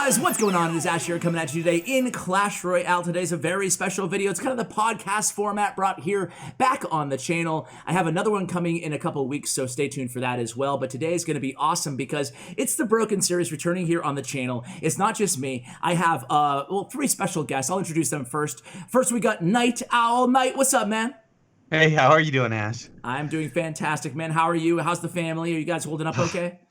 guys, what's going on? It is Ash here coming at you today in Clash Royale. Today's a very special video. It's kind of the podcast format brought here back on the channel. I have another one coming in a couple of weeks, so stay tuned for that as well. But today is going to be awesome because it's the Broken series returning here on the channel. It's not just me. I have, three special guests. I'll introduce them first. First, we got NyteOwl. Night, what's up, man? Hey, how are you doing, Ash? I'm doing fantastic, man. How are you? How's the family? Are you guys holding up okay?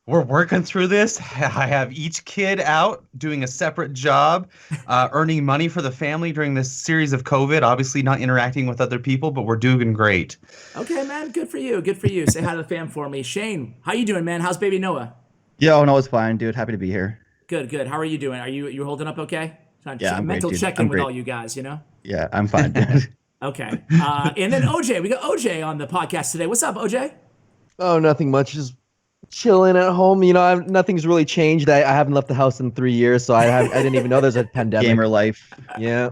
We're working through this. I have each kid out doing a separate job, earning money for the family during this series of COVID. Obviously not interacting with other people, but we're doing great. Okay, man. Good for you. Good for you. Say hi to the fam for me. Shane, how you doing, man? How's baby Noah? Yo, Noah's fine, dude. Happy to be here. Good, good. How are you doing? Are you holding up okay? Yeah, I'm mental great, check-in with all you guys, you know? Yeah, I'm fine, dude. Okay. And then OJ. We got OJ on the podcast today. What's up, OJ? Oh, nothing much. Just chilling at home. You know, nothing's really changed. I haven't left the house in 3 years, so I didn't even know there's a pandemic. Gamer life. Yeah.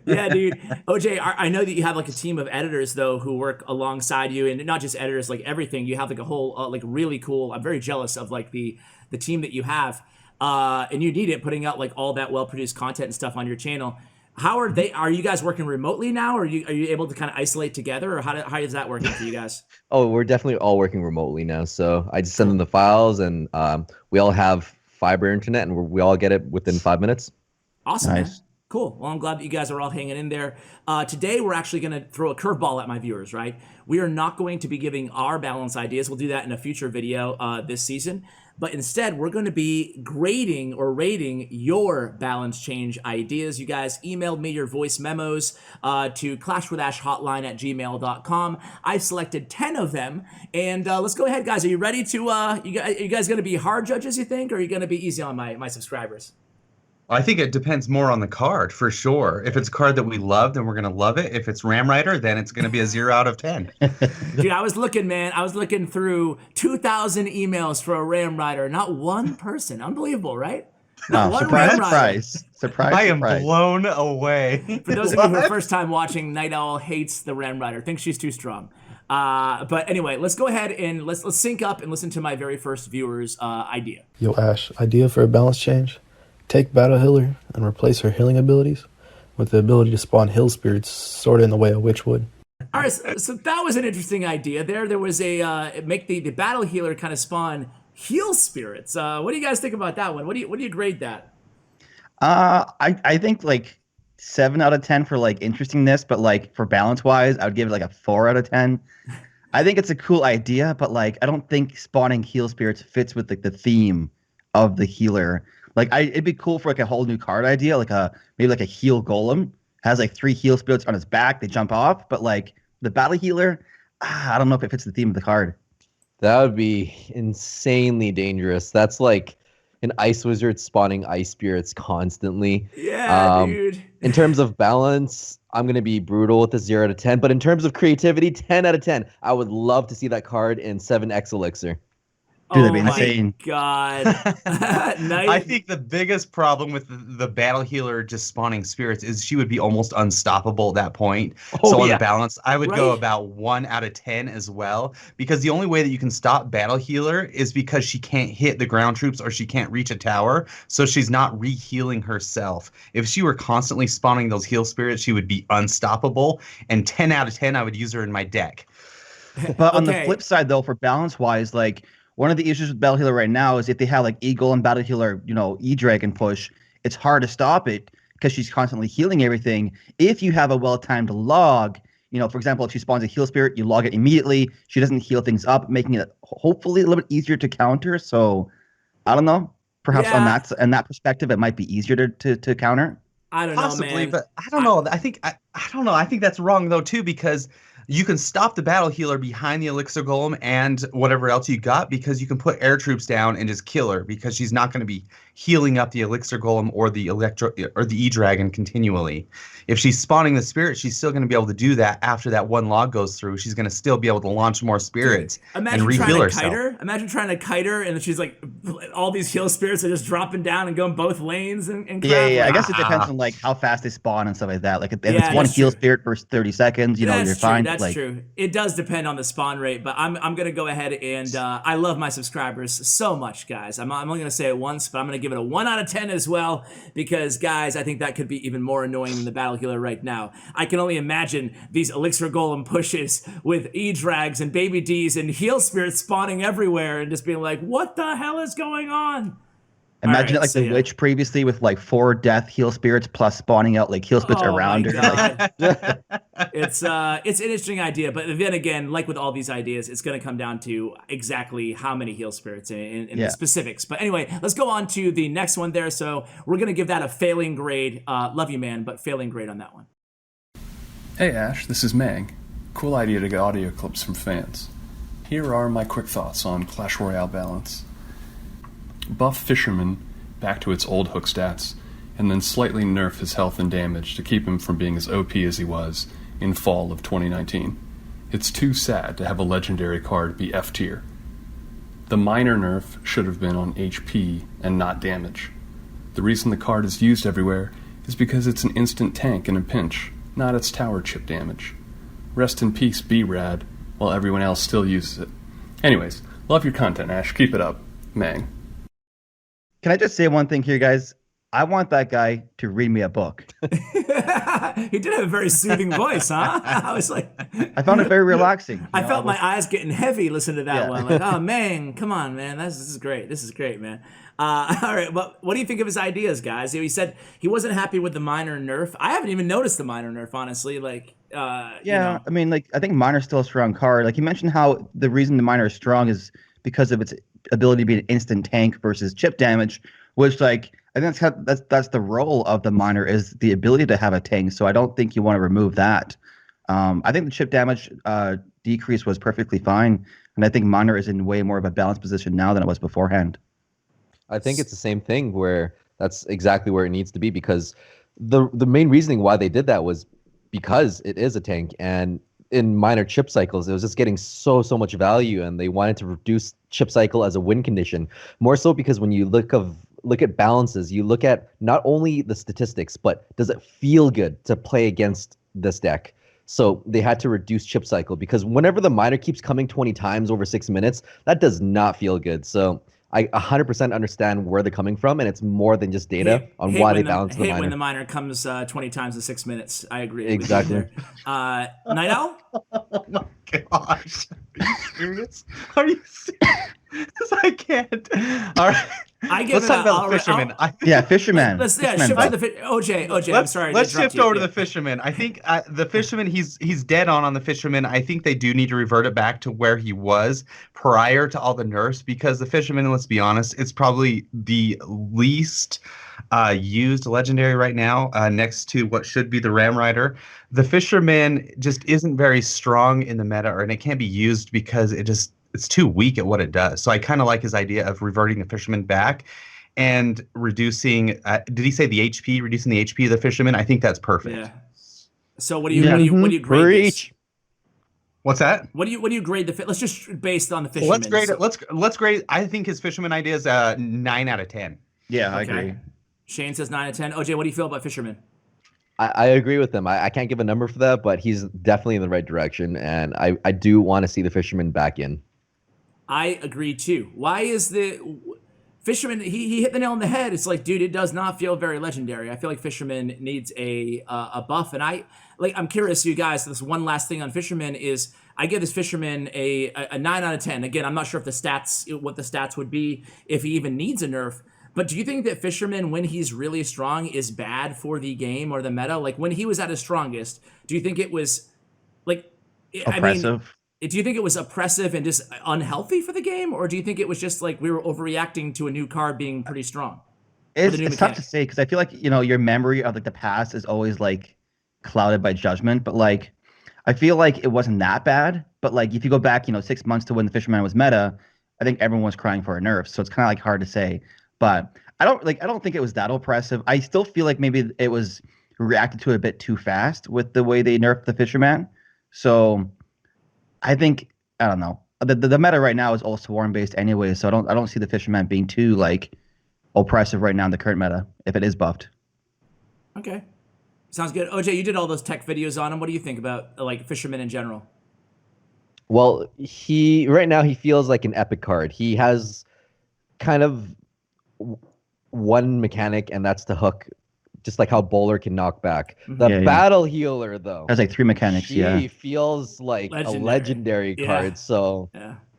Yeah, dude. OJ, I know that you have like a team of editors though who work alongside you, and not just editors, like everything. You have like a whole like really cool. I'm very jealous of like the team that you have, and you need it putting out like all that well-produced content and stuff on your channel. How are they? Are you guys working remotely now? Or are you able to kind of isolate together, or how is that working for you guys? Oh, we're definitely all working remotely now. So I just send them the files, and we all have fiber internet, and we all get it within 5 minutes. Awesome. Nice. Man. Cool. Well, I'm glad that you guys are all hanging in there. Today, we're actually going to throw a curveball at my viewers, right? We are not going to be giving our balance ideas. We'll do that in a future video this season. But instead, we're going to be grading or rating your balance change ideas. You guys emailed me your voice memos to CLASHwithSHANE@gmail.com. I've selected 10 of them. And let's go ahead, guys. Are you ready to, are you guys going to be hard judges, you think? Or are you going to be easy on my subscribers? I think it depends more on the card, for sure. If it's a card that we love, then we're going to love it. If it's Ram Rider, then it's going to be a 0 out of 10. Dude, I was looking through 2,000 emails for a Ram Rider. Not one person. Unbelievable, right? Not one Ram Rider. Surprise. I am blown away. For those of you who are first time watching, NyteOwl hates the Ram Rider. Thinks she's too strong. But anyway, let's go ahead and let's sync up and listen to my very first viewer's idea. Yo, Ash, idea for a balance change? Take Battle Healer and replace her healing abilities with the ability to spawn hill spirits, sort of in the way a witch would. All right, so that was an interesting idea. There was a make the Battle Healer kind of spawn heal spirits. What do you guys think about that one? What do you grade that? I think like 7 out of 10 for like interestingness, but like for balance wise, I would give it like a 4 out of 10. I think it's a cool idea, but like I don't think spawning heal spirits fits with like the theme of the healer. Like it'd be cool for like a whole new card idea, like maybe like a heal golem has like 3 heal spirits on his back, they jump off, but like the battle healer, I don't know if it fits the theme of the card. That would be insanely dangerous. That's like an ice wizard spawning ice spirits constantly. Yeah, dude. In terms of balance, I'm going to be brutal with the 0 out of 10, but in terms of creativity, 10 out of 10. I would love to see that card in 7X Elixir. Dude, that'd be insane. Oh my God. I think the biggest problem with the battle healer just spawning spirits is she would be almost unstoppable at that point. So on the balance, I would go about 1 out of 10 as well, because the only way that you can stop battle healer is because she can't hit the ground troops or she can't reach a tower, so she's not re-healing herself. If she were constantly spawning those heal spirits, she would be unstoppable, and 10 out of 10, I would use her in my deck. But on the flip side, though, for balance wise, like one of the issues with Battle Healer right now is if they have like Eagle and Battle Healer, you know, E-Dragon push, it's hard to stop it because she's constantly healing everything. If you have a well-timed log, you know, for example, if she spawns a heal spirit, you log it immediately. She doesn't heal things up, making it hopefully a little bit easier to counter. So I don't know. Perhaps on that perspective, it might be easier to counter. I don't know, man. But I don't know. I don't know. I think that's wrong though too, because you can stop the battle healer behind the elixir golem and whatever else you got, because you can put air troops down and just kill her, because she's not going to be healing up the elixir golem or the E-Dragon continually. If she's spawning the spirit, she's still going to be able to do that after that one log goes through. She's going to still be able to launch more spirits and reheal herself. Imagine trying to kite her, and she's like, all these heal spirits are just dropping down and going both lanes and crap. Yeah. I guess it depends on like how fast they spawn and stuff like that. Like if it's one heal spirit for 30 seconds, you know, you're fine. That's true. It does depend on the spawn rate, but I'm gonna go ahead and I love my subscribers so much, guys. I'm only gonna say it once, but I'm gonna give it a 1 out of 10 as well, because guys, I think that could be even more annoying than the battle healer right now. I can only imagine these elixir golem pushes with E-drags and baby Ds and heal spirits spawning everywhere and just being like, what the hell is going on? Imagine it like the witch previously with like 4 death heal spirits plus spawning out like heal spirits around her. It's an interesting idea, but then again, like with all these ideas, it's going to come down to exactly how many heal spirits and the specifics. But anyway, let's go on to the next one there. So we're going to give that a failing grade. Love you, man, but failing grade on that one. Hey Ash, this is Mang. Cool idea to get audio clips from fans. Here are my quick thoughts on Clash Royale balance. Buff Fisherman back to its old hook stats, and then slightly nerf his health and damage to keep him from being as OP as he was in fall of 2019. It's too sad to have a legendary card be F tier. The minor nerf should have been on HP and not damage. The reason the card is used everywhere is because it's an instant tank in a pinch, not its tower chip damage. Rest in peace, B-Rad, while everyone else still uses it. Anyways, love your content, Ash. Keep it up. Mang. Can I just say one thing here, guys? I want that guy to read me a book. He did have a very soothing voice, huh? I was like... I found it very relaxing. I felt my eyes getting heavy listening to that one. Like, oh, man, come on, man. This is great. This is great, man. All right, but what do you think of his ideas, guys? He said he wasn't happy with the minor nerf. I haven't even noticed the minor nerf, honestly. Like, you know. I mean, like, I think minor's still a strong card. Like, he mentioned how the reason the minor is strong is because of its ability to be an instant tank versus chip damage, which, like, I think that's the role of the minor, is the ability to have a tank. So I don't think you want to remove that. I think the chip damage decrease was perfectly fine, and I think minor is in way more of a balanced position now than it was beforehand. I think it's the same thing, where that's exactly where it needs to be, because the main reasoning why they did that was because it is a tank, and in minor chip cycles, it was just getting so much value, and they wanted to reduce chip cycle as a win condition. More so because when you look at balances, you look at not only the statistics, but does it feel good to play against this deck? So they had to reduce chip cycle, because whenever the minor keeps coming 20 times over 6 minutes, that does not feel good. So I 100% understand where they're coming from, and it's more than just data on why they balance the minor. When the minor comes 20 times in 6 minutes. I agree. Exactly. NyteOwl? Oh my gosh. Are you serious? Are you serious? I can't. All right. Let's talk about the Fisherman. Fisherman. Let's shift to the OJ. I'm sorry. Let's shift over to the Fisherman. I think the Fisherman, he's dead on the Fisherman. I think they do need to revert it back to where he was prior to all the nerfs, because the Fisherman, let's be honest, it's probably the least used legendary right now, next to what should be the Ram Rider. The Fisherman just isn't very strong in the meta, and it can't be used because it's too weak at what it does. So I kind of like his idea of reverting the Fisherman back and reducing, did he say the HP, reducing the HP of the Fisherman? I think that's perfect. Yeah. So what do you grade this? What's that? What do you grade the let's just based on the Fisherman. Let's grade it. Let's grade. I think his Fisherman idea is 9 out of 10. Yeah, I agree. Shane says 9 out of 10. OJ, what do you feel about Fisherman? I agree with him. I can't give a number for that, but he's definitely in the right direction, and I do want to see the Fisherman back in. I agree too. Why is the Fisherman? He hit the nail on the head. It's like, dude, it does not feel very legendary. I feel like Fisherman needs a buff, and I'm curious, you guys. This one last thing on Fisherman is I give this Fisherman a 9 out of 10. Again, I'm not sure if what the stats would be if he even needs a nerf. But do you think that Fisherman, when he's really strong, is bad for the game or the meta? Like when he was at his strongest, do you think it was like oppressive? Do you think it was oppressive and just unhealthy for the game, or do you think it was just like we were overreacting to a new card being pretty strong? It's tough to say, because I feel like, your memory of like the past is always like clouded by judgment. But like, I feel like it wasn't that bad. But like, if you go back, 6 months to when the Fisherman was meta, I think everyone was crying for a nerf. So it's kind of like hard to say. But I don't think it was that oppressive. I still feel like maybe it was reacted to a bit too fast with the way they nerfed the Fisherman. So I think, I don't know. The meta right now is all swarm based anyway, so I don't see the Fisherman being too like oppressive right now in the current meta if it is buffed. Okay. Sounds good. OJ, you did all those tech videos on him. What do you think about like Fisherman in general? Well, right now he feels like an epic card. He has kind of one mechanic, and that's the hook, just like how Bowler can knock back. The battle healer, though, has like 3 mechanics. She feels like a legendary card. So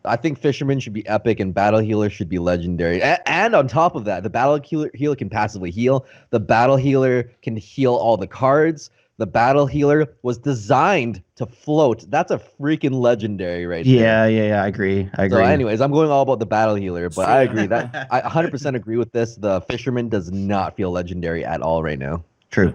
I think Fisherman should be epic, and battle healer should be legendary. And on top of that, the battle healer can passively heal. The battle healer can heal all the cards. The battle healer was designed to float. That's a freaking legendary right there. Yeah. I agree. So anyways, I'm going all about the battle healer, but I agree that I 100% agree with this. The Fisherman does not feel legendary at all right now. True.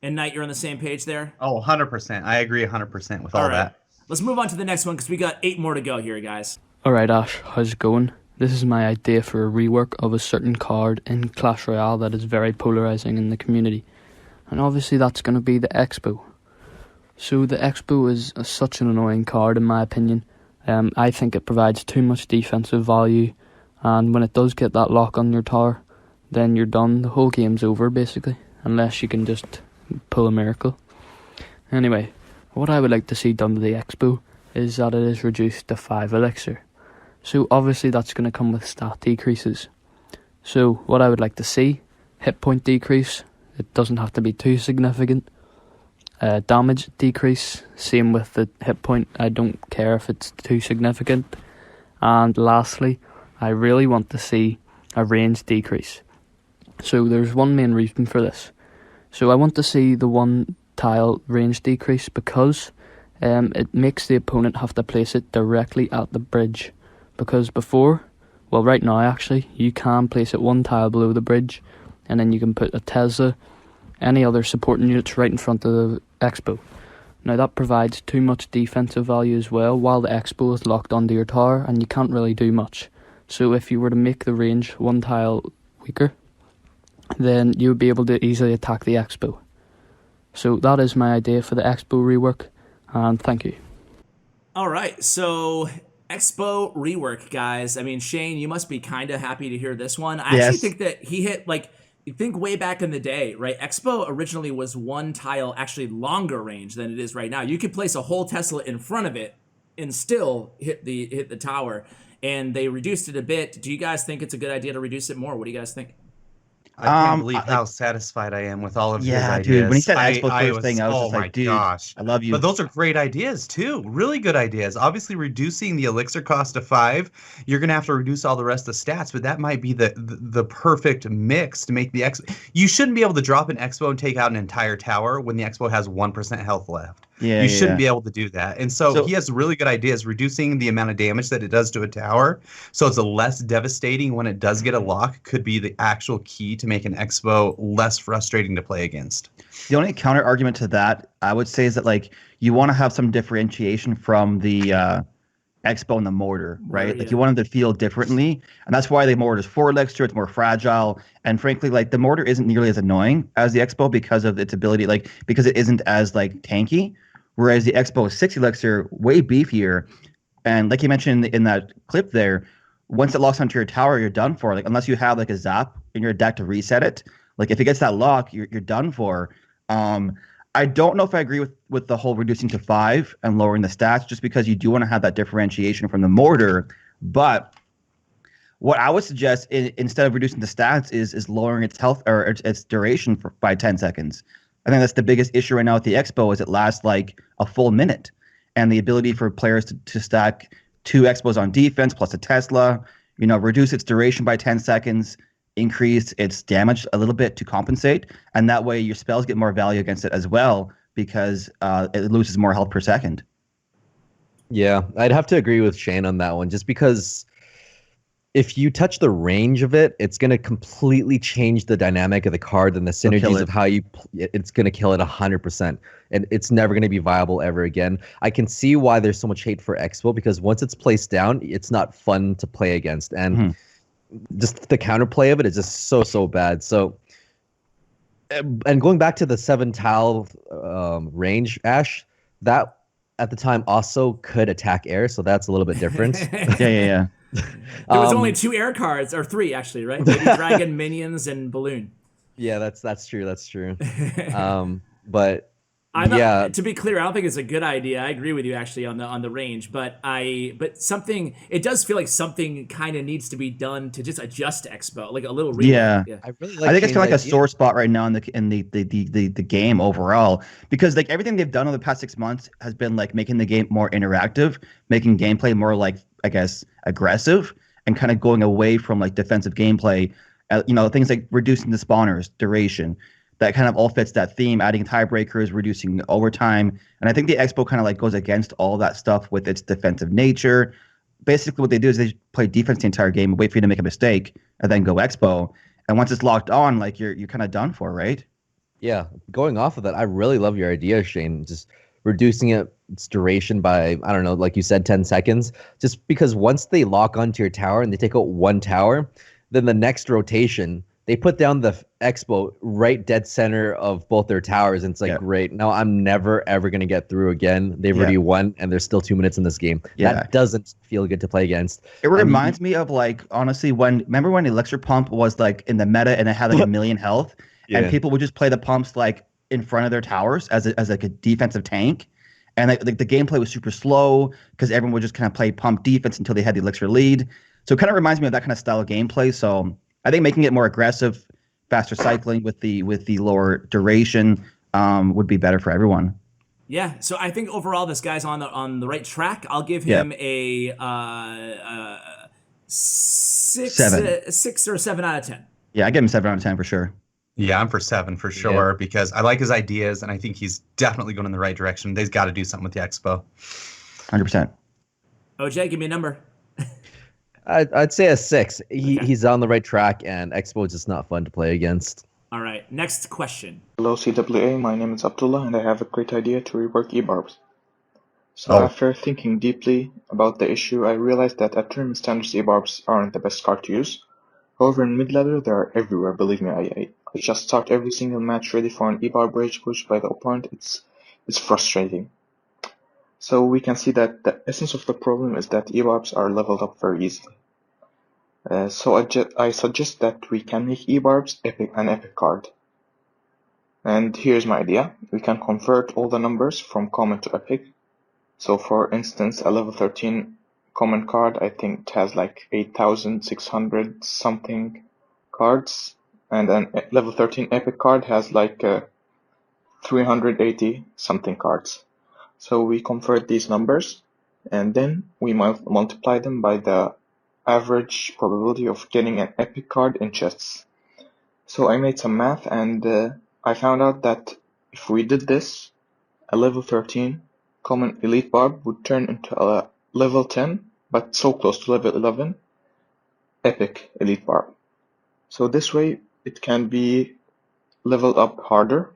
And Knight, you're on the same page there? Oh, 100%. I agree 100% with all that. Let's move on to the next one because we got 8 more to go here, guys. All right, Ash, how's it going? This is my idea for a rework of a certain card in Clash Royale that is very polarizing in the community. And obviously that's going to be the Expo. So the Expo is such an annoying card in my opinion. I think it provides too much defensive value, and when it does get that lock on your tower, then you're done. The whole game's over basically, unless you can just pull a miracle. Anyway, what I would like to see done to the Expo is that it is reduced to 5 elixir. So obviously that's going to come with stat decreases. So what I would like to see, hit point decrease. It doesn't have to be too significant. Damage decrease, same with the hit point. I don't care if it's too significant. And lastly, I really want to see a range decrease. So there's one main reason for this. So I want to see the 1 tile range decrease because it makes the opponent have to place it directly at the bridge. Because before, well right now actually, you can place it 1 tile below the bridge, and then you can put a Tesla, any other supporting units right in front of the Expo. Now that provides too much defensive value as well, while the Expo is locked onto your tower and you can't really do much. So if you were to make the range 1 tile weaker, then you would be able to easily attack the Expo. So that is my idea for the Expo rework, and thank you. Alright, so Expo rework, guys. I mean, Shane, you must be kind of happy to hear this one. I actually think that he hit, like, you think way back in the day, right? Expo originally was 1 tile actually longer range than it is right now. You could place a whole Tesla in front of it and still hit the tower. And they reduced it a bit. Do you guys think it's a good idea to reduce it more? What do you guys think? I can't believe how satisfied I am with all of his ideas. Dude, when he said Expo first thing, I was just like, dude, gosh. I love you. But those are great ideas, too. Really good ideas. Obviously, reducing the elixir cost to 5, you're going to have to reduce all the rest of the stats, but that might be the perfect mix to make the Expo. You shouldn't be able to drop an Expo and take out an entire tower when the Expo has 1% health left. You shouldn't be able to do that. And so he has really good ideas, reducing the amount of damage that it does to a tower, so it's a less devastating when it does get a lock, could be the actual key to make an Expo less frustrating to play against. The only counter argument to that, I would say, is that like you want to have some differentiation from the Expo and the mortar, right? Like you want them to feel differently, and that's why the mortar is 4 elixir. It's more fragile, and frankly, like the mortar isn't nearly as annoying as the Expo because of its ability, like because it isn't as like tanky. Whereas the Expo is 6 elixir, way beefier, and like you mentioned in that clip there, once it locks onto your tower, you're done for. Like unless you have like a zap in your deck to reset it, like if it gets that lock, you're done for. I don't know if I agree with the whole reducing to 5 and lowering the stats, just because you do want to have that differentiation from the mortar. But what I would suggest instead of reducing the stats is lowering its health or its duration by 10 seconds. I think that's the biggest issue right now with the Expo is it lasts like a full minute, and the ability for players to stack 2 Expos on defense plus a Tesla, reduce its duration by 10 seconds, increase its damage a little bit to compensate, and that way your spells get more value against it as well because it loses more health per second. Yeah, I'd have to agree with Shane on that one, just because if you touch the range of it, it's going to completely change the dynamic of the card and the synergies of how it's going to kill it 100%. And it's never going to be viable ever again. I can see why there's so much hate for Expo, because once it's placed down, it's not fun to play against. And just the counterplay of it is just so bad. So, and going back to the 7 tile range, Ash, that at the time also could attack air. So that's a little bit different. Yeah. There was only 2 air cards, or 3 actually, right? Baby Dragon, Minions, and Balloon. Yeah, that's true. That's true. But to be clear, I don't think it's a good idea. I agree with you actually on the range, but something, it does feel like something kind of needs to be done to just adjust Expo, like a little rework. Yeah. I really I think it's kind of like a sore spot right now in the game overall, because like everything they've done over the past 6 months has been like making the game more interactive, making gameplay more like, I guess, aggressive, and kind of going away from like defensive gameplay. Things like reducing the spawners, duration, that kind of all fits that theme, adding tiebreakers, reducing overtime. And I think the Expo kind of like goes against all that stuff with its defensive nature. Basically what they do is they play defense the entire game, wait for you to make a mistake, and then go Expo. And once it's locked on, like you're kind of done for, right? Yeah, going off of that, I really love your idea, Shane. Just reducing its duration by, I don't know, like you said, 10 seconds. Just because once they lock onto your tower and they take out one tower, then the next rotation, they put down the Expo right dead center of both their towers. And it's like, great. Now I'm never, ever going to get through again. They've already won, and there's still 2 minutes in this game. Yeah. That doesn't feel good to play against. It reminds me of, like, honestly, remember when Elixir Pump was like in the meta and it had like a million health, and people would just play the pumps like in front of their towers as like a defensive tank. And like the gameplay was super slow because everyone would just kind of play pump defense until they had the Elixir lead. So it kind of reminds me of that kind of style of gameplay. So I think making it more aggressive, faster cycling with the lower duration would be better for everyone. Yeah, so I think overall this guy's on the right track. I'll give him a 6 or 7 out of 10. Yeah, I give him 7 out of 10 for sure. Yeah, I'm for 7 for sure because I like his ideas and I think he's definitely going in the right direction. They've got to do something with the Expo. 100%. OJ, give me a number. I'd say a 6. He's on the right track, and Expo is just not fun to play against. All right, next question. Hello, CWA. My name is Abdullah, and I have a great idea to rework eBarbs. So after thinking deeply about the issue, I realized that at tournament standards, eBarbs aren't the best card to use. However, in mid-ladder, they are everywhere. Believe me, I just start every single match ready for an eBarb rage push by the opponent. It's frustrating. So we can see that the essence of the problem is that eBarbs are leveled up very easily. So I suggest that we can make eBarbs an epic card. And here's my idea. We can convert all the numbers from common to epic. So for instance, a level 13 common card, I think it has like 8,600 something cards. And a level 13 epic card has like 380 something cards. So we convert these numbers and then we multiply them by the average probability of getting an epic card in chests. So I made some math and I found out that if we did this, a level 13 common elite barb would turn into a level 10, but so close to level 11, epic elite barb. So this way it can be leveled up harder,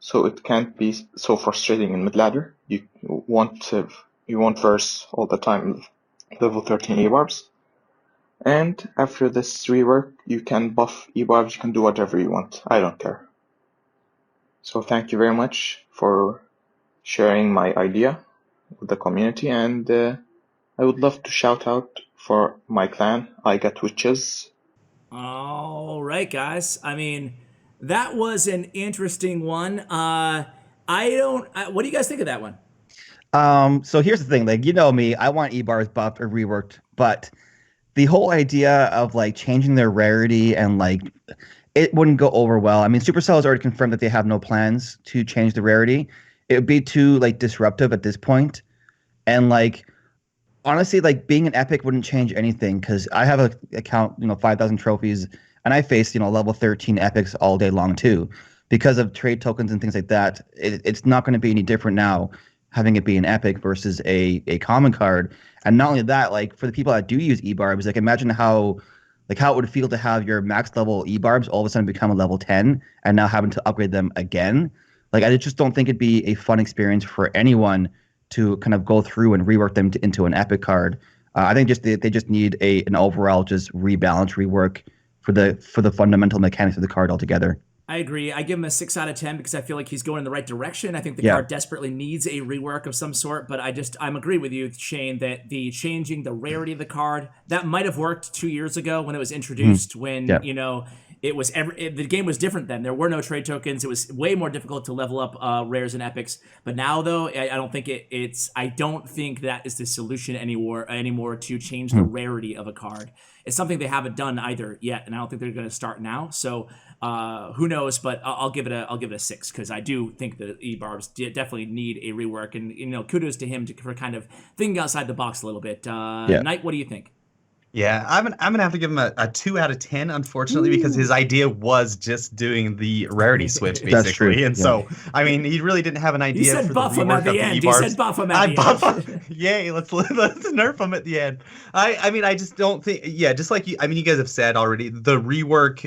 so it can't be so frustrating in mid-ladder. You won't verse all the time level 13 ebarbs. And after this rework, you can buff ebarbs, you can do whatever you want. I don't care. So thank you very much for sharing my idea with the community, and I would love to shout out for my clan, I Got Witches. All right, guys. I mean, that was an interesting one. What do you guys think of that one? So here's the thing, like, you know me, I want ebarbs buffed or reworked, but the whole idea of like changing their rarity and like it wouldn't go over well. I mean, Supercell has already confirmed that they have no plans to change the rarity. It would be too like disruptive at this point. And like honestly, like being an epic wouldn't change anything because I have a account, 5,000 trophies, and I face, level 13 epics all day long too. Because of trade tokens and things like that, it's not going to be any different now having it be an epic versus a common card. And not only that, like for the people that do use ebarbs, like imagine how it would feel to have your max level ebarbs all of a sudden become a level 10 and now having to upgrade them again. Like I just don't think it'd be a fun experience for anyone to kind of go through and rework them into an epic card. I think they just need an overall just rebalance, rework for the fundamental mechanics of the card altogether. I agree. I give him a 6 out of 10 because I feel like he's going in the right direction. I think the card desperately needs a rework of some sort, but I'm agree with you, Shane, that the changing the rarity of the card, that might have worked 2 years ago when it was introduced, when, the game was different then. There were no trade tokens. It was way more difficult to level up rares and epics. But now though, I don't think I don't think that is the solution anymore to change the rarity of a card. It's something they haven't done either yet, and I don't think they're going to start now. So who knows? But I'll give it a 6 because I do think the E-Barbs definitely need a rework, and kudos to him for kind of thinking outside the box a little bit. Knight, what do you think? Yeah, I'm gonna have to give him a 2 out of 10, unfortunately, because his idea was just doing the rarity switch, basically. That's true. And so, I mean, he really didn't have an idea. He said for buff the him at the end. He said buff him at the end. Yay, let's nerf him at the end. I mean, I just don't think. Yeah, just like you. I mean, you guys have said already, the rework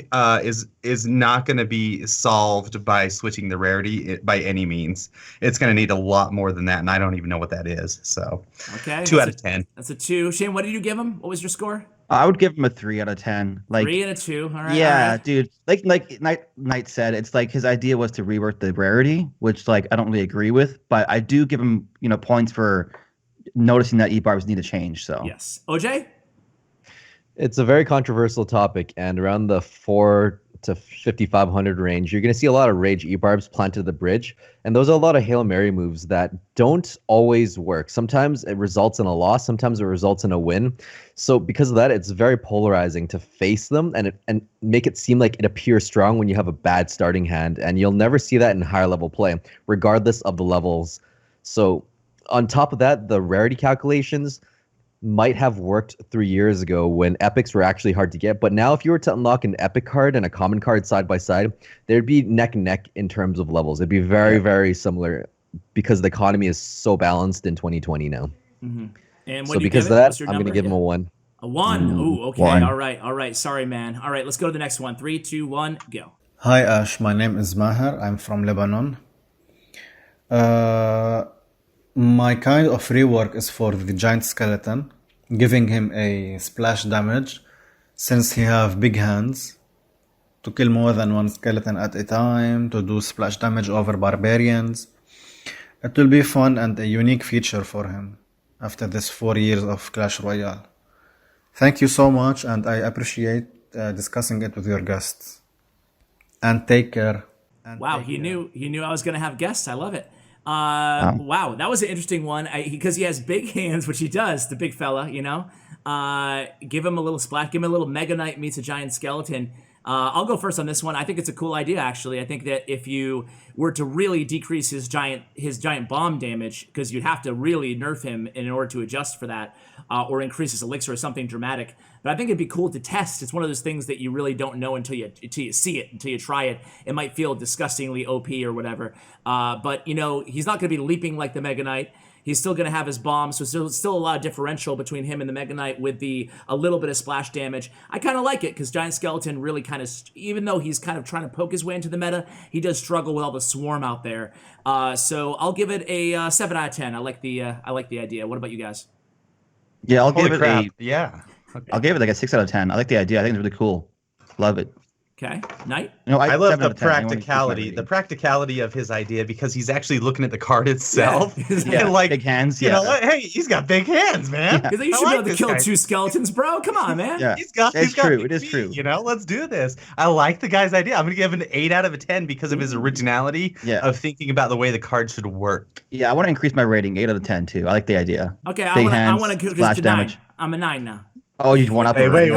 is not going to be solved by switching the rarity by any means. It's going to need a lot more than that, and I don't even know what that is. So, okay, 2 out of 10. That's a 2. Shane, what did you give him? What was your score? I would give him a 3 out of 10. Like 3 and a 2. All right. Yeah, all right. Dude. Like Knight said, it's like his idea was to rework the rarity, which like I don't really agree with, but I do give him points for noticing that E-Barbs need to change. So yes, OJ. It's a very controversial topic, and around the 4 to 5,500 range, you're going to see a lot of Rage E-Barbs planted at the bridge, and those are a lot of Hail Mary moves that don't always work. Sometimes it results in a loss, sometimes it results in a win. So because of that, it's very polarizing to face them and make it seem like it appears strong when you have a bad starting hand, and you'll never see that in higher level play, regardless of the levels. So on top of that, the rarity calculations might have worked 3 years ago when epics were actually hard to get. But now if you were to unlock an epic card and a common card side by side, they'd be neck and neck in terms of levels. It'd be very, very similar because the economy is so balanced in 2020 now. Mm-hmm. And so because of that, I'm going to give him a 1. A 1? Ooh, okay. 1. All right. Sorry, man. All right, let's go to the next one. 3, 2, 1, go. Hi, Ash. My name is Maher. I'm from Lebanon. My kind of rework is for the giant skeleton, giving him a splash damage since he have big hands to kill more than one skeleton at a time, to do splash damage over barbarians. It will be fun and a unique feature for him after this 4 years of Clash Royale. Thank you so much, and I appreciate discussing it with your guests. And take care. Wow, he knew I was going to have guests. I love it. Wow, that was an interesting one because he has big hands, which he does, the big fella, give him a little splat, give him a little Mega Knight meets a giant skeleton. I'll go first on this one. I think it's a cool idea, actually. I think that if you were to really decrease his giant bomb damage, because you'd have to really nerf him in order to adjust for that, or increase his elixir or something dramatic. But I think it'd be cool to test. It's one of those things that you really don't know until you see it, until you try it. It might feel disgustingly OP or whatever. But he's not going to be leaping like the Mega Knight. He's still going to have his bombs, so still a lot of differential between him and the Mega Knight with a little bit of splash damage. I kind of like it because Giant Skeleton really kind of, even though he's kind of trying to poke his way into the meta, he does struggle with all the swarm out there. So I'll give it a 7 out of 10. I like the idea. What about you guys? Yeah, I'll give it I'll give it like a 6 out of 10. I like the idea. I think it's really cool. Love it. Okay, Knight? I love the practicality of his idea because he's actually looking at the card itself. Yeah. And big hands. Hey, he's got big hands, man. Because you should be able to kill 2 skeletons, bro. Come on, man. Yeah. It's true. It is true. Let's do this. I like the guy's idea. I'm going to give him an 8 out of 10 because of his originality of thinking about the way the card should work. Yeah, I want to increase my rating 8 out of 10 too. I like the idea. Okay, I want to go to 9. I'm a 9 now. Oh, you want up? Hey, wait.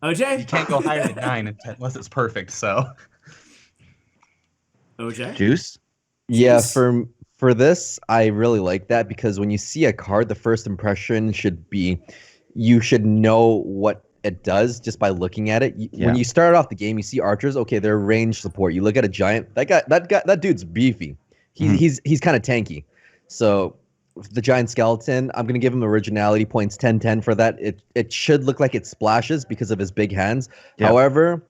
OJ? You can't go higher than 9 unless it's perfect, so. OJ? Juice? Yeah, for this, I really like that because when you see a card, the first impression should be you should know what it does just by looking at it. When you start off the game, you see archers, okay, they're range support. You look at a giant, that dude's beefy. He's kind of tanky. So the giant skeleton, I'm going to give him originality points 10/10 for that. It should look like it splashes because of his big hands. Yep. However,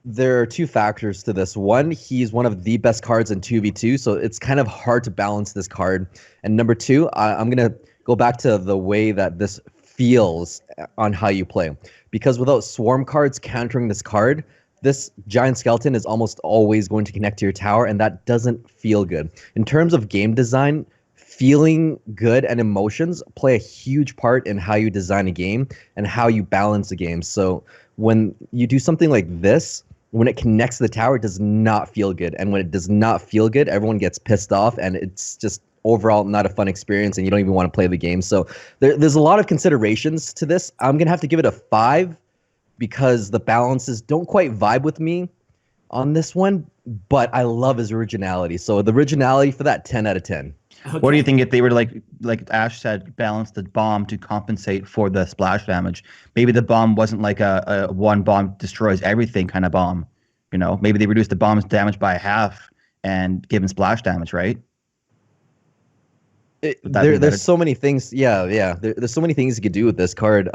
there are 2 factors to this. One, he's one of the best cards in 2v2, so it's kind of hard to balance this card. And number 2, I'm going to go back to the way that this feels on how you play. Because without swarm cards countering this card, this giant skeleton is almost always going to connect to your tower, and that doesn't feel good. In terms of game design, feeling good and emotions play a huge part in how you design a game and how you balance a game. So when you do something like this, when it connects to the tower, it does not feel good. And when it does not feel good, everyone gets pissed off, and it's just overall not a fun experience, and you don't even want to play the game. So there's a lot of considerations to this. I'm going to have to give it a 5 because the balances don't quite vibe with me on this one, but I love his originality. So the originality for that, 10 out of 10. Okay. What do you think if they were to, like Ash said, balance the bomb to compensate for the splash damage? Maybe the bomb wasn't like a one bomb destroys everything kind of bomb. You know, maybe they reduced the bomb's damage by half and give him splash damage, right? There's so many things. Yeah. There's so many things you could do with this card.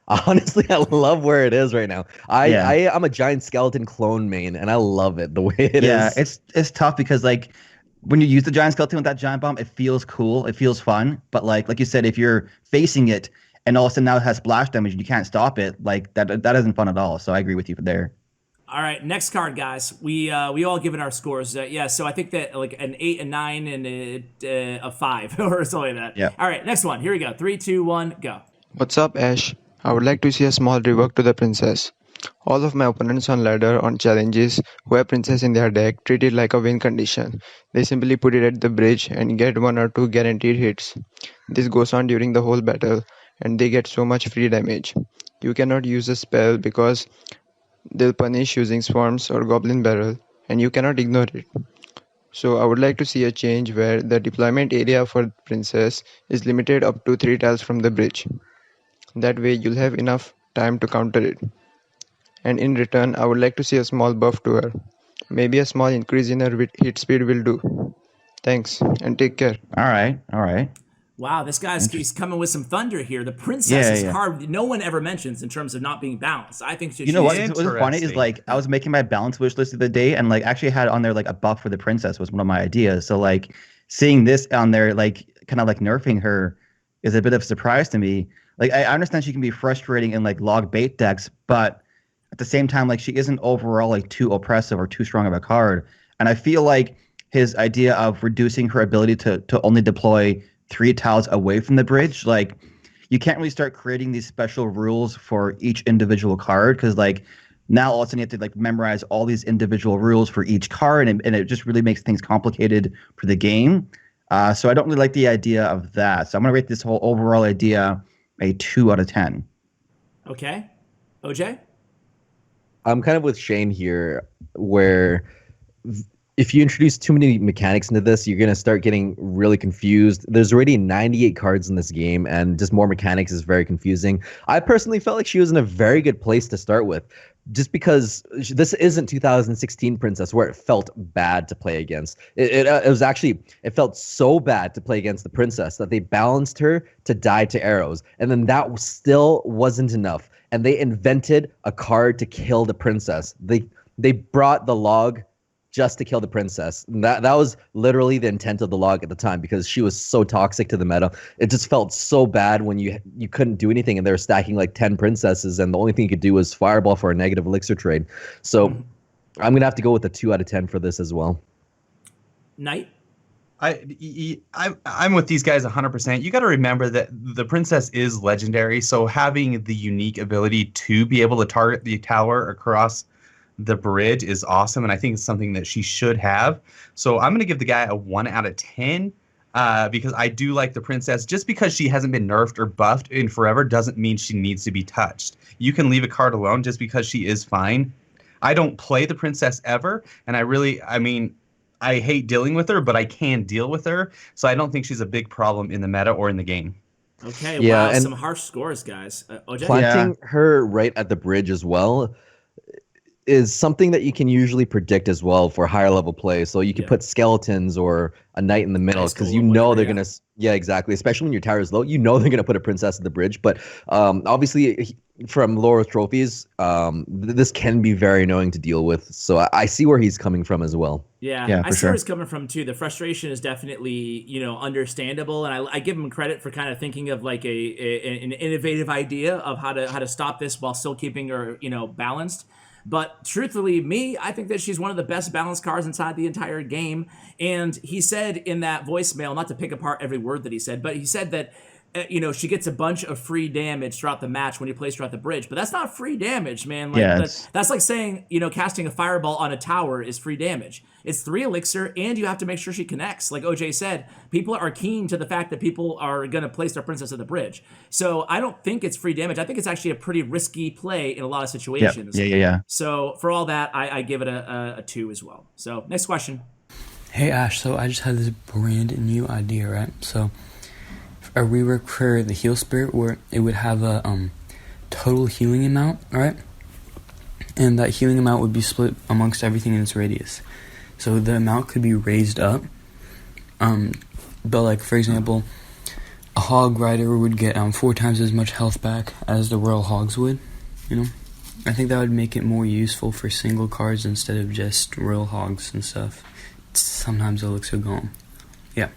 Honestly, I love where it is right now. I'm a giant skeleton clone main, and I love it the way it is. Yeah, it's tough because like when you use the giant skeleton with that giant bomb, it feels cool, it feels fun. But like you said, if you're facing it and all of a sudden now it has splash damage and you can't stop it, like that isn't fun at all. So I agree with you there. All right, next card, guys. We all given our scores. So I think that like an 8, a 9, and a 5 or something like that. Yeah. All right, next one. Here we go. 3, 2, 1, go. What's up, Ash? I would like to see a small rework to the princess. All of my opponents on ladder on challenges who have princess in their deck treat it like a win condition. They simply put it at the bridge and get 1 or 2 guaranteed hits. This goes on during the whole battle and they get so much free damage. You cannot use a spell because they'll punish using swarms or goblin barrel and you cannot ignore it. So I would like to see a change where the deployment area for princess is limited up to 3 tiles from the bridge. That way you'll have enough time to counter it. And in return, I would like to see a small buff to her. Maybe a small increase in her hit speed will do. Thanks, and take care. All right. Wow, this guy's he's coming with some thunder here. The princess's card, no one ever mentions in terms of not being balanced. I think you know what? What's funny is like I was making my balance wish list the other day, and like actually had on there like a buff for the princess was one of my ideas. So like seeing this on there, like kind of like nerfing her, is a bit of a surprise to me. Like I understand she can be frustrating in like log bait decks, but at the same time, like she isn't overall like too oppressive or too strong of a card. And I feel like his idea of reducing her ability to only deploy 3 tiles away from the bridge, like you can't really start creating these special rules for each individual card because like now all of a sudden you have to like memorize all these individual rules for each card, and it just really makes things complicated for the game. So I don't really like the idea of that. So I'm gonna rate this whole overall idea a 2 out of 10. Okay, OJ. I'm kind of with Shane here, where if you introduce too many mechanics into this, you're going to start getting really confused. There's already 98 cards in this game, and just more mechanics is very confusing. I personally felt like she was in a very good place to start with, just because this isn't 2016 Princess where it felt bad to play against. It felt so bad to play against the Princess that they balanced her to die to arrows, and then that still wasn't enough. And they invented a card to kill the Princess. They brought the log just to kill the princess. And that was literally the intent of the log at the time, because she was so toxic to the meta. It just felt so bad when you couldn't do anything and they were stacking like 10 princesses and the only thing you could do was fireball for a negative elixir trade. So I'm going to have to go with a 2 out of 10 for this as well. Knight? I'm with these guys 100%. You got to remember that the princess is legendary, so having the unique ability to be able to target the tower across the bridge is awesome, and I think it's something that she should have. So I'm going to give the guy a 1 out of 10 because I do like the princess. Just because she hasn't been nerfed or buffed in forever doesn't mean she needs to be touched. You can leave a card alone just because she is fine. I don't play the princess ever, and I hate dealing with her, but I can deal with her, so I don't think she's a big problem in the meta or in the game. Okay, yeah, wow, and some harsh scores, guys. OJ? Planting her right at the bridge as well is something that you can usually predict as well for higher level play. So you can put skeletons or a knight in the middle because you know they're going to... Yeah, exactly. Especially when your tower is low, you know they're going to put a princess at the bridge. But obviously, from lower trophies, this can be very annoying to deal with. So I see where he's coming from as well. Yeah, I see where he's coming from too. The frustration is definitely, understandable, and I give him credit for kind of thinking of like an innovative idea of how to stop this while still keeping her, balanced. But truthfully, I think that she's one of the best balanced cards inside the entire game. And he said in that voicemail, not to pick apart every word that he said, but he said that she gets a bunch of free damage throughout the match when you place her at the bridge, but that's not free damage, man. Like that's like saying, casting a fireball on a tower is free damage. It's 3 elixir, and you have to make sure she connects. Like OJ said, people are keen to the fact that people are going to place their princess at the bridge. So I don't think it's free damage. I think it's actually a pretty risky play in a lot of situations. Yeah. So for all that, I give it a 2 as well. So next question. Hey Ash, so I just had this brand new idea, right? So a rework for the heal spirit where it would have a total healing amount, right? And that healing amount would be split amongst everything in its radius. So the amount could be raised up. But like for example, a hog rider would get 4 times as much health back as the royal hogs would, I think that would make it more useful for single cards instead of just royal hogs and stuff. Sometimes elixir gone. Yeah.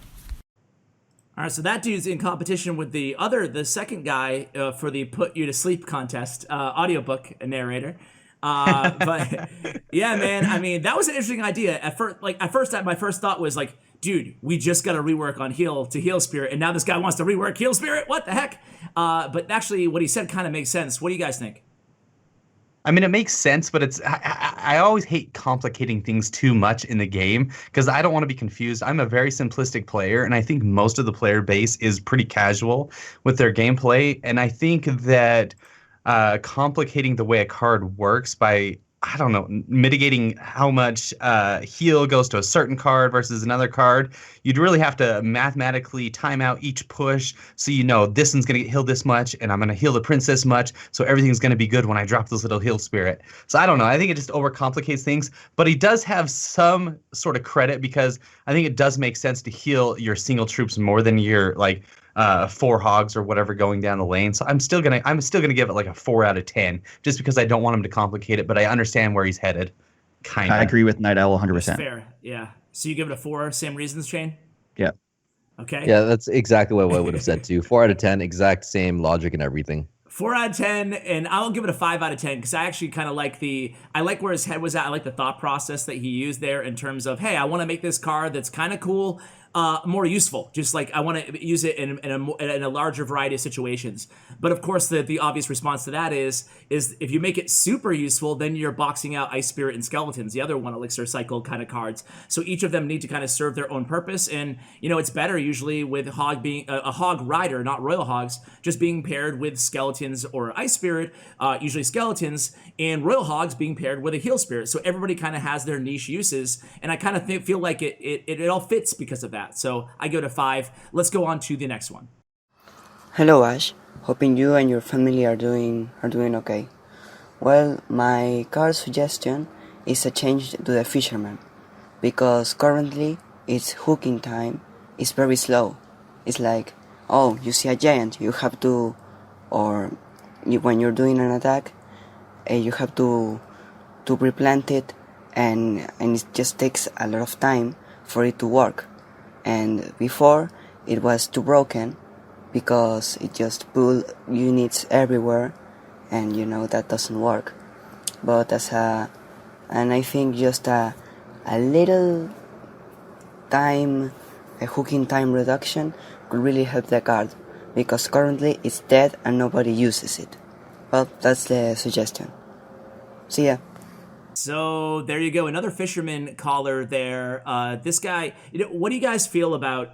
All right, so that dude's in competition with the second guy for the Put You to Sleep contest audiobook narrator. But yeah, man, I mean, that was an interesting idea. At first, my first thought was like, dude, we just got to rework on heal spirit, and now this guy wants to rework heal spirit. What the heck? But actually, what he said kind of makes sense. What do you guys think? I mean, it makes sense, but I always hate complicating things too much in the game because I don't want to be confused. I'm a very simplistic player, and I think most of the player base is pretty casual with their gameplay. And I think that complicating the way a card works by, I don't know, mitigating how much heal goes to a certain card versus another card, you'd really have to mathematically time out each push so this one's going to get healed this much and I'm going to heal the princess much, so everything's going to be good when I drop this little heal spirit. So I don't know. I think it just overcomplicates things, but he does have some sort of credit because I think it does make sense to heal your single troops more than your 4 hogs or whatever going down the lane. So I'm still gonna give it like a 4 out of 10 just because I don't want him to complicate it, but I understand where he's headed. Kind of. I agree with NyteOwl 100%. That's fair. Yeah. So you give it a 4, same reasons, Shane? Yeah. Okay. Yeah, that's exactly what I would have said too. 4 out of 10, exact same logic and everything. 4 out of 10, and I'll give it a 5 out of 10 because I actually kind of like I like where his head was at. I like the thought process that he used there in terms of, hey, I want to make this card that's kind of cool, more useful. Just like I want to use it in a larger variety of situations. But of course, the obvious response to that is if you make it super useful, then you're boxing out Ice Spirit and Skeletons, the other 1 elixir cycle kind of cards. So each of them need to kind of serve their own purpose. And it's better usually with hog being a hog rider, not royal hogs, just being paired with Skeletons or Ice Spirit, usually Skeletons, and royal hogs being paired with a heal spirit. So everybody kind of has their niche uses, and I kind of feel like it all fits because of that. So I go to 5. Let's go on to the next one. Hello Ash, hoping you and your family are doing okay. Well, my card suggestion is a change to the Fisherman, because currently its hooking time is very slow. It's like, oh, you see a giant, you have to, when you're doing an attack, you have to replant it, and it just takes a lot of time for it to work. And before, it was too broken because it just pulled units everywhere, and that doesn't work. But and I think just a little time, a hooking time reduction could really help the card, because currently it's dead and nobody uses it. Well, that's the suggestion. See ya. So there you go, another Fisherman caller there. This guy, what do you guys feel about?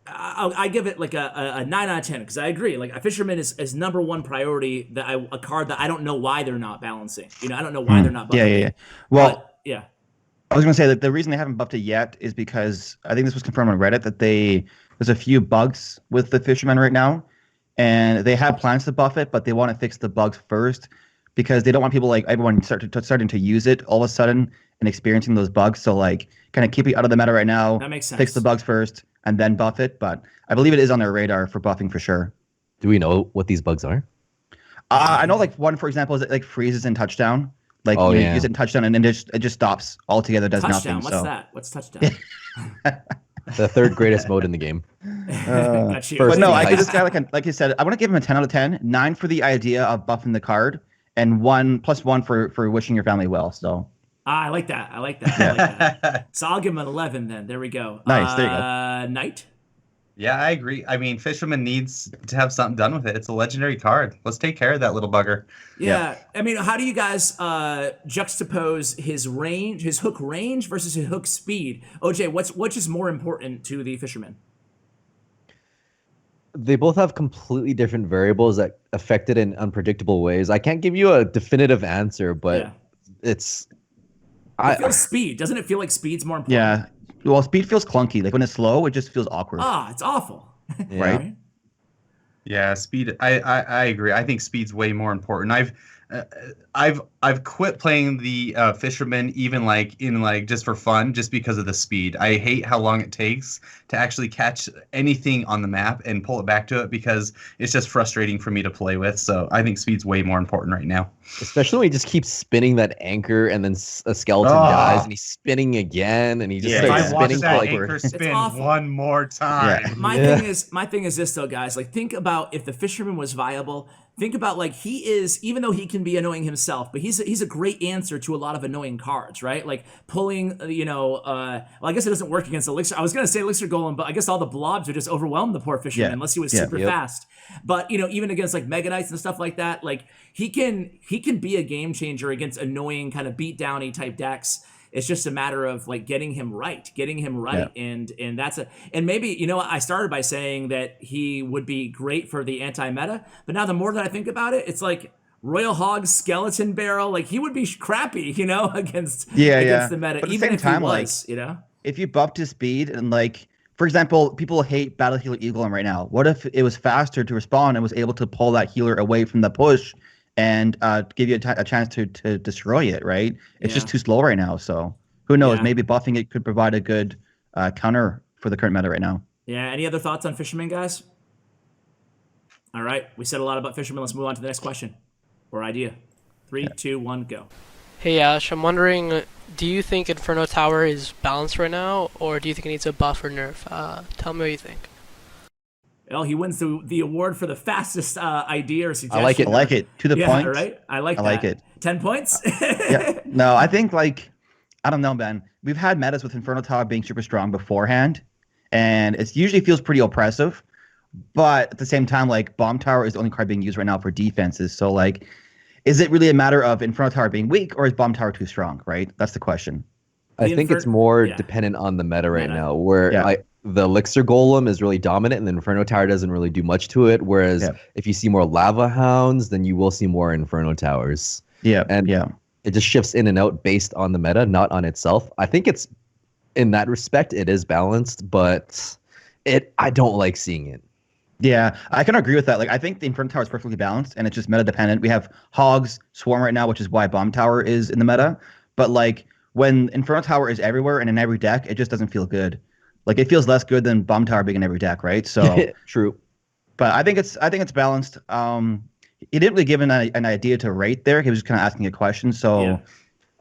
I give it like a 9 out of 10 because I agree. Like a Fisherman is number 1 priority. A card that I don't know why they're not balancing. I don't know why they're not buffing. Yeah. Well, yeah. I was gonna say that the reason they haven't buffed it yet is because I think this was confirmed on Reddit that there's a few bugs with the Fisherman right now, and they have plans to buff it, but they want to fix the bugs first, because they don't want people like everyone starting to use it all of a sudden and experiencing those bugs. So kind of keep it out of the meta right now. That makes sense. Fix the bugs first and then buff it. But I believe it is on their radar for buffing for sure. Do we know what these bugs are? I know one, for example, is it freezes in touchdown. You use it in touchdown and then it just stops altogether, does touchdown, nothing. What's that? What's touchdown? The 3rd greatest mode in the game. But no, I give this guy like you said, I want to give him a 10 out of 10. 9 for the idea of buffing the card, and 1+1 for wishing your family well. So I like that. So I'll give him an 11 then. There we go. Nice. There you go. Knight. Yeah, I agree. I mean, Fisherman needs to have something done with it. It's a legendary card. Let's take care of that little bugger. Yeah. I mean, how do you guys juxtapose his range, his hook range versus his hook speed? OJ, which is more important to the Fisherman? They both have completely different variables that affect it in unpredictable ways. I can't give you a definitive answer, but it feels speed. Doesn't it feel like speed's more important? Yeah. Well, speed feels clunky. Like when it's slow, it just feels awkward. It's awful. Right? Yeah, speed. I agree. I think speed's way more important. I've quit playing the Fisherman even in just for fun, just because of the speed. I hate how long it takes to actually catch anything on the map and pull it back to it, because it's just frustrating for me to play with. So I think speed's way more important right now. Especially when he just keeps spinning that anchor and then a skeleton dies and he's spinning again and he just starts spinning for like anchor spin one more time. Yeah. My thing is this though, guys. Like, think about if the Fisherman was viable. Think about, like, he is, even though he can be annoying himself, but he's a great answer to a lot of annoying cards, right? Like pulling, well, I guess it doesn't work against Elixir. I was gonna say Elixir Golem, but I guess all the blobs would just overwhelm the poor Fisherman unless he was super fast. But even against like Mega Knights and stuff like that, like he can be a game changer against annoying kind of beat downy type decks. It's just a matter of like getting him right, and maybe I started by saying that he would be great for the anti-meta, but now the more that I think about it, it's like Royal Hog's Skeleton Barrel, like he would be crappy, against the meta, but even if time, he was, if you buffed his speed and like, for example, people hate Battle Healer Eagle right now. What if it was faster to respond and was able to pull that healer away from the push and give you a chance to destroy it, right? It's just too slow right now. So who knows? Yeah. Maybe buffing it could provide a good counter for the current meta right now. Yeah. Any other thoughts on Fisherman, guys? All right. We said a lot about Fisherman. Let's move on to the next question or idea. 3, 2, 1, go. Hey, Ash. I'm wondering, do you think Inferno Tower is balanced right now, or do you think it needs a buff or nerf? Tell me what you think. Well, he wins the award for the fastest idea or suggestion. I like it. To the point. Right? I like it. 10 points? Yeah. No, I think I don't know, Ben. We've had metas with Inferno Tower being super strong beforehand, and it usually feels pretty oppressive. But at the same time, like Bomb Tower is the only card being used right now for defenses. So like, is it really a matter of Inferno Tower being weak, or is Bomb Tower too strong? Right? That's the question. I think it's more dependent on the meta right now, where the Elixir Golem is really dominant, and the Inferno Tower doesn't really do much to it. Whereas if you see more Lava Hounds, then you will see more Inferno Towers. It just shifts in and out based on the meta, not on itself. I think it's, in that respect, it is balanced, but I don't like seeing it. Yeah, I can agree with that. Like, I think the Inferno Tower is perfectly balanced, and it's just meta dependent. We have Hogs Swarm right now, which is why Bomb Tower is in the meta. But like, when Inferno Tower is everywhere and in every deck, it just doesn't feel good. Like, it feels less good than Bomb Tower being in every deck, right? So true. But I think it's balanced. He didn't really give an idea to rate there. He was just kind of asking a question. So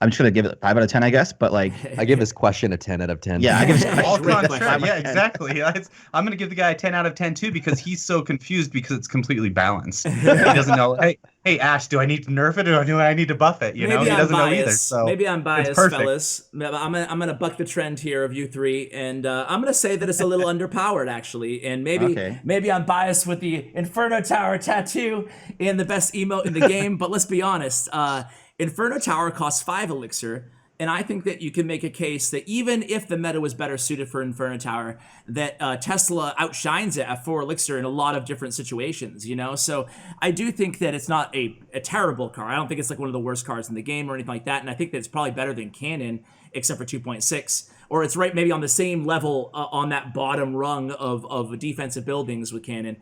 I'm just gonna give it 5 out of 10, I guess. But like, I give his question a 10 out of 10. Yeah, I give his question. Yeah, exactly. I'm gonna give the guy a 10 out of 10 too, because he's so confused because it's completely balanced. He doesn't know. Hey, Ash, do I need to nerf it or do I need to buff it? He doesn't know either. So maybe I'm biased, fellas. I'm gonna buck the trend here of you three, and I'm gonna say that it's a little underpowered actually, and maybe I'm biased with the Inferno Tower tattoo and the best emote in the game. But let's be honest. Inferno Tower costs 5 elixir, and I think that you can make a case that even if the meta was better suited for Inferno Tower, that Tesla outshines it at 4 elixir in a lot of different situations, So I do think that it's not a terrible card. I don't think it's like one of the worst cards in the game or anything like that, and I think that it's probably better than Cannon, except for 2.6, or it's right maybe on the same level on that bottom rung of defensive buildings with Cannon.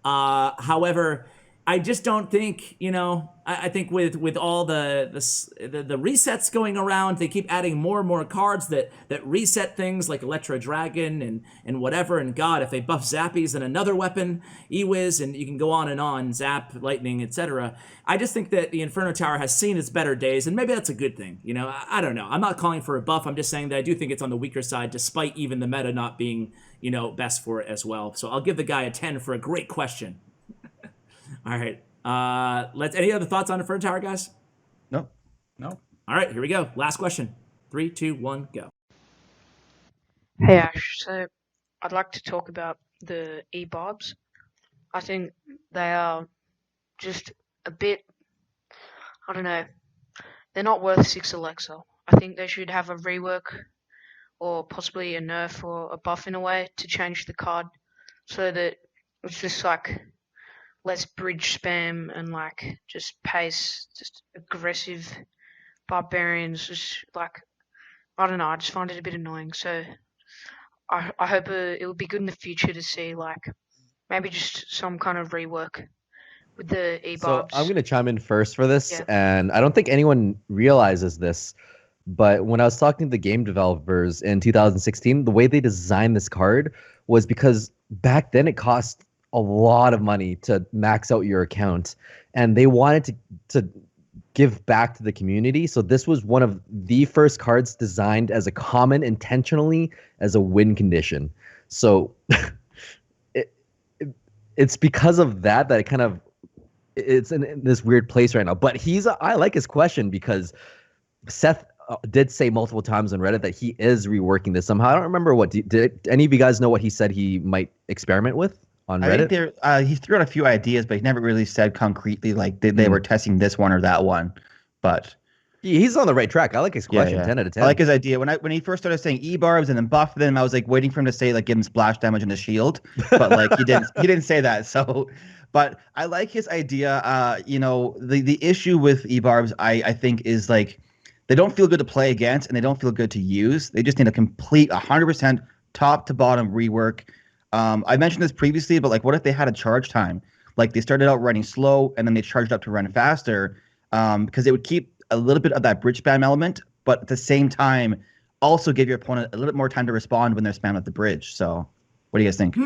However, I just don't think, I think with all the resets going around, they keep adding more and more cards that reset things like Electro Dragon and whatever. And God, if they buff Zappies and another weapon, Ewiz, and you can go on, Zap, Lightning, etc. I just think that the Inferno Tower has seen its better days, and maybe that's a good thing. I don't know. I'm not calling for a buff. I'm just saying that I do think it's on the weaker side, despite even the meta not being, best for it as well. So I'll give the guy a 10 for a great question. All right. Any other thoughts on Inferno Tower, guys? No. All right, here we go. Last question. 3, 2, 1, go. Hey Ash, so I'd like to talk about the e-barbs. I think they are just a bit, I don't know, they're not worth 6 Alexa. I think they should have a rework or possibly a nerf or a buff in a way to change the card so that it's just like less bridge spam and like just pace, just aggressive barbarians, just like, I don't know, I just find it a bit annoying. So I hope it would be good in the future to see like maybe just some kind of rework with the e-barbs. So I'm going to chime in first for this, and I don't think anyone realizes this, but when I was talking to the game developers in 2016, the way they designed this card was because back then it cost a lot of money to max out your account, and they wanted to give back to the community. So this was one of the first cards designed as a common intentionally as a win condition. So it's because of that it kind of it's in this weird place right now. But I like his question because Seth did say multiple times on Reddit that he is reworking this somehow. I don't remember did any of you guys know what he said he might experiment with on Reddit? I think he threw out a few ideas, but he never really said concretely like they were testing this one or that one. But he's on the right track. I like his question. 10 out of 10. I like his idea. When he first started saying e-barbs and then buff them, I was like waiting for him to say like give him splash damage and a shield, but like he didn't say that. So, but I like his idea. You know, the issue with e-barbs I think is like they don't feel good to play against and they don't feel good to use. They just need a complete 100% top to bottom rework. I mentioned this previously, but like what if they had a charge time? Like they started out running slow and then they charged up to run faster, because it would keep a little bit of that bridge spam element, but at the same time also give your opponent a little bit more time to respond when they're spammed at the bridge. So what do you guys think?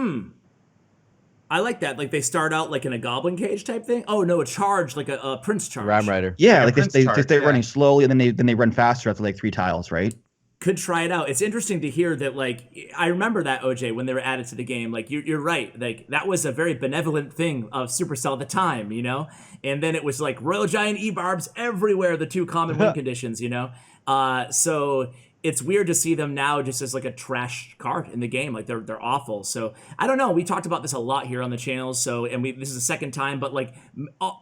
I like that. Like they start out like in a goblin cage type thing. Oh no, a charge, like a prince charge. Ram Rider. Yeah, like they start running slowly and then they run faster after like 3 tiles, right? Could try it out. It's interesting to hear that, like, I remember that, OJ, when they were added to the game. Like, you're right. Like, that was a very benevolent thing of Supercell at the time, you know? And then it was like Royal Giant E-Barbs everywhere, the 2 common win conditions, you know? So it's weird to see them now just as like a trash card in the game. Like, they're awful. So I don't know. We talked about this a lot here on the channel. So, and this is the second time, but like,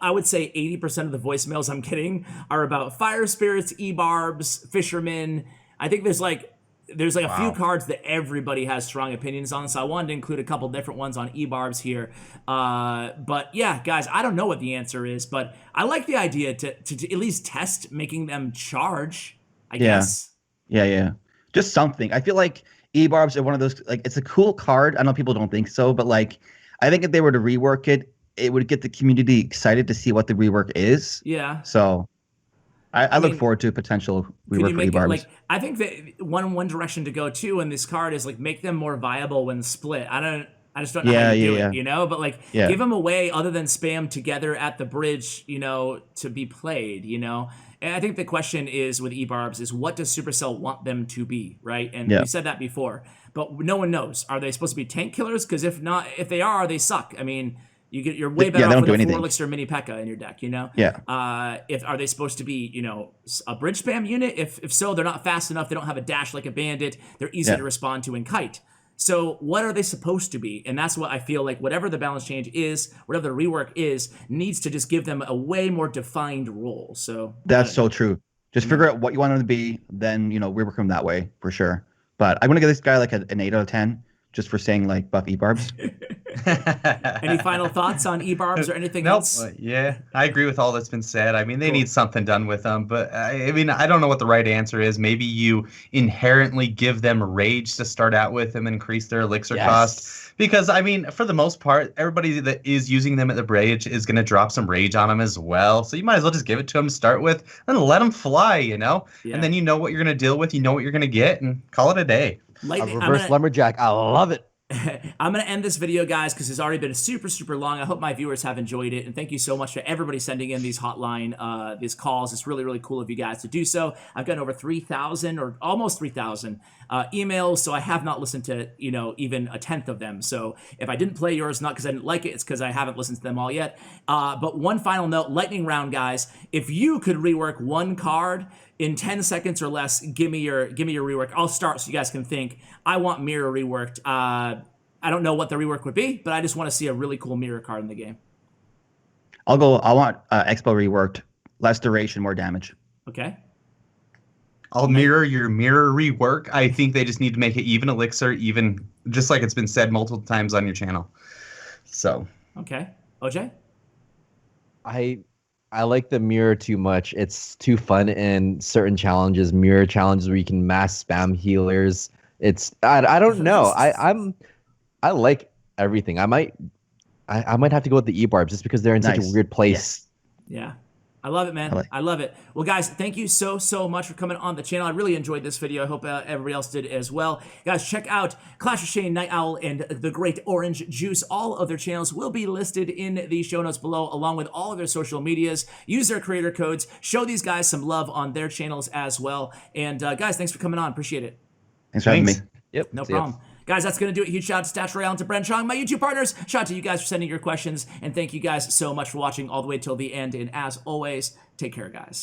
I would say 80% of the voicemails I'm getting are about Fire Spirits, E-Barbs, Fisherman. I think there's like a few cards that everybody has strong opinions on, so I wanted to include a couple different ones on e-barbs here. But yeah, guys, I don't know what the answer is, but I like the idea to at least test making them charge, I guess. Yeah. Just something. I feel like e-barbs are one of those, like, it's a cool card. I know people don't think so, but like, I think if they were to rework it, it would get the community excited to see what the rework is. Yeah. So I look forward to a potential rework for e-barbs. Like, I think that one direction to go too in this card is like make them more viable when split. I just don't know how you do it, you know? But like give them a way other than spam together at the bridge, you know, to be played, you know? And I think the question is with e-barbs is what does Supercell want them to be, right? And we said that before, but no one knows. Are they supposed to be tank killers? Because if not, if they are, they suck. I mean, you're way better off with a 4 elixir mini P.E.K.K.A. in your deck, you know? Yeah. Are they supposed to be, you know, a bridge spam unit? If so, they're not fast enough. They don't have a dash like a bandit. They're easy to respond to in kite. So what are they supposed to be? And that's what I feel like whatever the balance change is, whatever the rework is, needs to just give them a way more defined role. So that's so true. Just figure out what you want them to be, then, you know, rework them that way for sure. But I'm going to give this guy like an 8 out of 10 just for saying like buff e-barbs. Any final thoughts on e-barbs or anything else? Yeah, I agree with all that's been said. I mean, they need something done with them, but I mean, I don't know what the right answer is. Maybe you inherently give them rage to start out with and increase their elixir cost. Because, I mean, for the most part, everybody that is using them at the bridge is going to drop some rage on them as well. So you might as well just give it to them to start with and let them fly, you know? Yeah. And then you know what you're going to deal with, you know what you're going to get, and call it a day. A reverse lumberjack. I love it. I'm going to end this video, guys, because it's already been super, super long. I hope my viewers have enjoyed it. And thank you so much to everybody sending in these hotline, these calls. It's really, really cool of you guys to do so. I've gotten over 3,000 or almost 3,000 emails, so I have not listened to, you know, even a tenth of them. So if I didn't play yours, not because I didn't like it, it's because I haven't listened to them all yet. But one final note, lightning round, guys. If you could rework one card in 10 seconds or less, give me your rework. I'll start so you guys can think. I want Mirror reworked. I don't know what the rework would be, but I just want to see a really cool mirror card in the game. I want Expo reworked. Less duration, more damage. Okay. I'll mirror your mirror rework. I think they just need to make it even elixir, even just like it's been said multiple times on your channel. So. Okay. OJ? I like the mirror too much. It's too fun in certain challenges, mirror challenges where you can mass spam healers. I don't know. I like everything. I might have to go with the E-barbs just because they're in such a weird place. Yeah. I love it, man. I love it. Well, guys, thank you so much for coming on the channel. I really enjoyed this video. I hope everybody else did as well. Guys, check out CLASHwithSHANE, NyteOwl, and the Great Orange Juice. All of their channels will be listed in the show notes below, along with all of their social medias. Use their creator codes. Show these guys some love on their channels as well. And guys, thanks for coming on. Appreciate it. Thanks for having me. Yep. No problem. Guys, that's going to do it. Huge shout out to Clash Royale and to Bren Chong, my YouTube partners. Shout out to you guys for sending your questions. And thank you guys so much for watching all the way till the end. And as always, take care, guys.